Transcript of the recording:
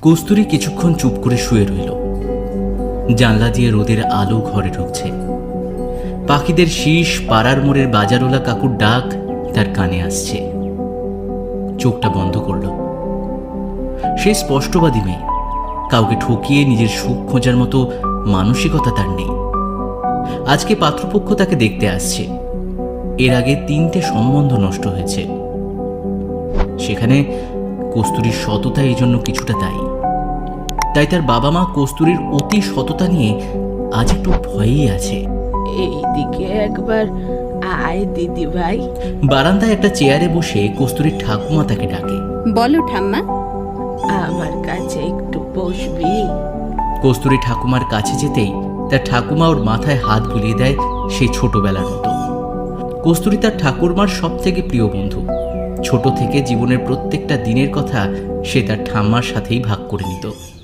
কস্তুরী কিছুক্ষণ চুপ করে শুয়ে রইল। জানলা দিয়ে রোদের আলো ঘরে ঢুকছে। পাখিদের শীষ, পাড়ার মোড়ের বাজারওয়ালা কাকুর ডাক তার কানে আসছে। চোখটা বন্ধ করল। সে স্পষ্টবাদী মেয়ে, কাউকে ঠকিয়ে নিজের সুখ খোঁজার মতো মানসিকতা তার নেই। আজকে পাত্রপক্ষ তাকে দেখতে আসছে। এর আগে 3টে সম্বন্ধ নষ্ট হয়েছে। সেখানে কস্তুরীর সততা এই জন্য কিছুটা দায়ী। তাই তার বাবা মা কস্তুরীর অতি সততা নিয়ে আজ একটু ভয়েই আছে। এইদিকে একবার আয় দিদি ভাই। বারান্দায় একটা চেয়ারে বসে কস্তুরীর ঠাকুমা তাকে ডাকে। বলো ঠাম্মা। আমার কাছে একটু বসবি? কস্তুরী ঠাকুমার কাছে যেতেই তার ঠাকুমা ওর মাথায় হাত বুলিয়ে দেয় সেই ছোটবেলার মতো। কস্তুরী তার ঠাকুরমার সব থেকে প্রিয় বন্ধু। ছোট থেকে জীবনের প্রত্যেকটা দিনের কথা সে তার ঠাম্মার সাথেই ভাগ করে নিত।